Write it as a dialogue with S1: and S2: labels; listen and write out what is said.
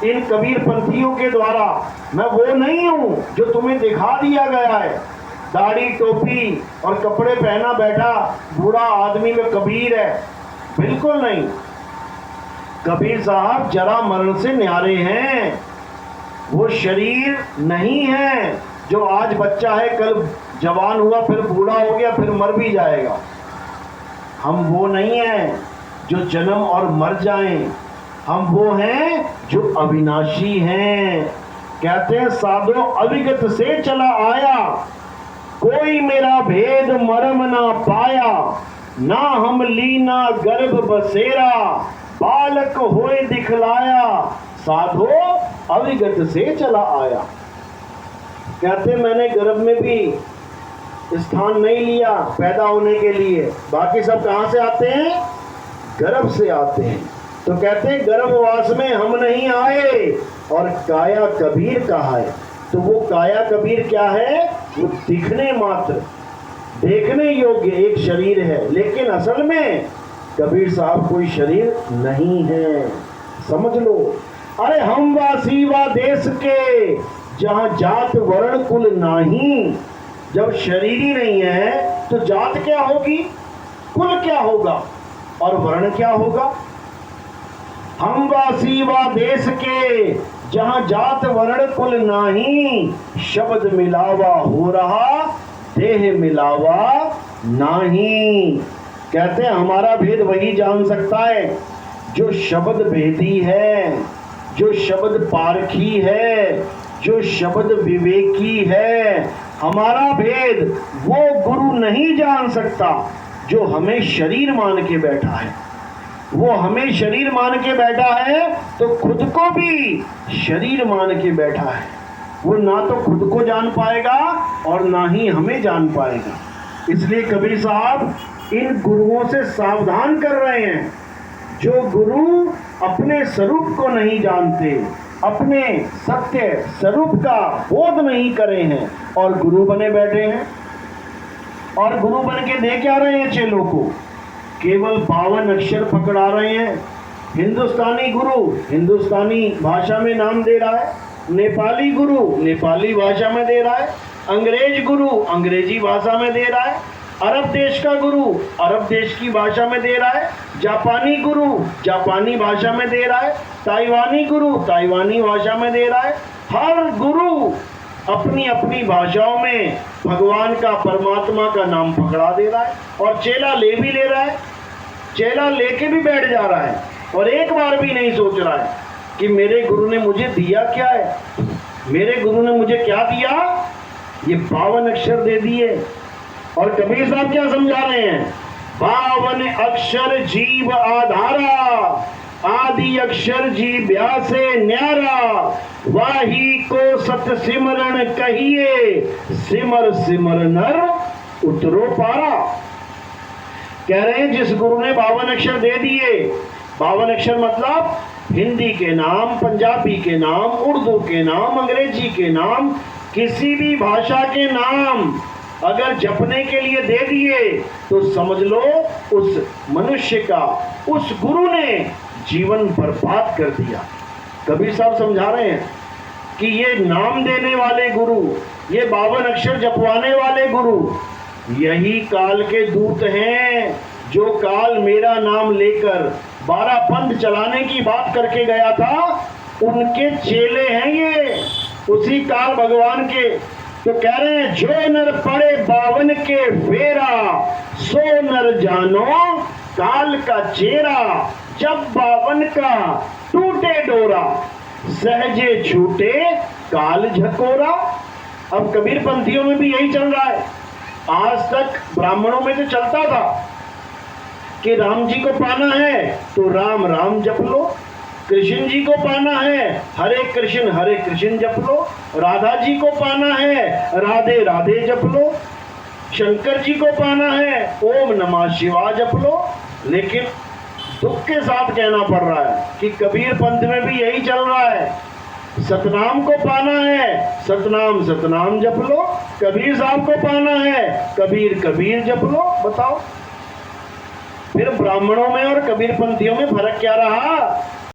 S1: इन कबीर पंथियों के द्वारा। मैं वो नहीं हूं जो तुम्हें दिखा दिया गया है, दाढ़ी टोपी और कपड़े पहना बैठा बूढ़ा आदमी में कबीर है, बिल्कुल नहीं। कबीर साहब जरा मरण से न्यारे हैं। वो शरीर नहीं है जो आज बच्चा है, कल जवान हुआ, फिर बूढ़ा हो गया, फिर मर भी जाएगा। हम वो नहीं हैं जो जन्म और मर जाएं। हम वो हैं जो अविनाशी हैं। कहते हैं साधो अविगत से चला आया, कोई मेरा भेद मरम ना पाया। ना हम लीना गर्भ बसेरा, बालक होए दिखलाया। साधो अविगत से चला आया। कहते मैंने गर्भ में भी स्थान नहीं लिया पैदा होने के लिए। बाकी सब कहां से आते हैं? गर्भ से आते हैं। तो कहते हैं गर्भवास में हम नहीं आए और काया कबीर कहा है। तो वो काया कबीर क्या है? वो दिखने मात्र, देखने योग्य एक शरीर है, लेकिन असल में कबीर साहब कोई शरीर नहीं है, समझ लो। अरे हम वासी वा देश के, जहां जात वर्ण कुल नहीं। जब शरीर ही नहीं है तो जात क्या होगी, कुल क्या होगा और वर्ण क्या होगा? हम वासी वा देश के, जहां जात वर्ण कुल नाही। शब्द मिलावा हो रहा, देह मिलावा नाही। कहते हैं हमारा भेद वही जान सकता है जो शब्द भेदी है, जो शब्द पारखी है, जो शब्द विवेकी है। हमारा भेद वो गुरु नहीं जान सकता जो हमें शरीर मान के बैठा है। वो हमें शरीर मान के बैठा है तो खुद को भी शरीर मान के बैठा है। वो ना तो खुद को जान पाएगा और ना ही हमें जान पाएगा। इसलिए कबीर साहब इन गुरुओं से सावधान कर रहे हैं जो गुरु अपने स्वरूप को नहीं जानते, अपने सत्य स्वरूप का बोध नहीं करे हैं और गुरु बने बैठे हैं। और गुरु बन के दे क्या रहे हैं चेलों को? केवल 52 अक्षर पकड़ा रहे हैं। हिंदुस्तानी गुरु हिंदुस्तानी भाषा में नाम दे रहा है, नेपाली गुरु नेपाली भाषा में दे रहा है, अंग्रेज गुरु अंग्रेजी भाषा में दे रहा है, अरब देश का गुरु अरब देश की भाषा में दे रहा है, जापानी गुरु जापानी भाषा में दे रहा है, ताइवानी गुरु ताइवानी भाषा में दे रहा है। हर गुरु अपनी अपनी भाषाओं में भगवान का, परमात्मा का नाम पकड़ा दे रहा है और चेला ले भी ले रहा है। चेला लेके भी बैठ जा रहा है और एक बार भी नहीं सोच रहा है कि मेरे गुरु ने मुझे दिया क्या है, मेरे गुरु ने मुझे क्या दिया। ये 52 अक्षर दे दिए। और कबीर साहब क्या समझा रहे हैं? 52 अक्षर जीव आधारा, आदि अक्षर जी व्यासे न्यारा। वाही को सत सिमरण कहिए, सिमर सिमर नर उतरो पारा। कह रहे हैं जिस गुरु ने 52 अक्षर दे दिए, 52 अक्षर मतलब हिंदी के नाम, पंजाबी के नाम, उर्दू के नाम, अंग्रेजी के नाम, किसी भी भाषा के नाम अगर जपने के लिए दे दिए तो समझ लो उस मनुष्य का, उस गुरु ने जीवन बर्बाद कर दिया। कबीर साहब समझा रहे हैं कि ये नाम देने वाले गुरु, ये 52 अक्षर जपवाने वाले गुरु यही काल के दूत हैं। जो काल मेरा नाम लेकर 12 पंथ चलाने की बात करके गया था, उनके चेले हैं ये, उसी काल भगवान के। तो कह रहे हैं जो नर पड़े 52 के फेरा, सो नर जानो काल का चेहरा। जब 52 का टूटे डोरा, सहजे छूटे काल झकोरा। अब कबीर पंथियों में भी यही चल रहा है। आज तक ब्राह्मणों में तो चलता था कि राम जी को पाना है तो राम राम जप लो, कृष्ण जी को पाना है हरे कृष्ण जप लो, राधा जी को पाना है राधे राधे जप लो, शंकर जी को पाना है ओम नमः शिवाय जप लो। लेकिन दुख के साथ कहना पड़ रहा है कि कबीर पंथ में भी यही चल रहा है। सतनाम को पाना है सतनाम सतनाम जप लो, कबीर साहब को पाना है कबीर कबीर जप लो। बताओ फिर ब्राह्मणों में और कबीर पंथियों में फर्क क्या रहा?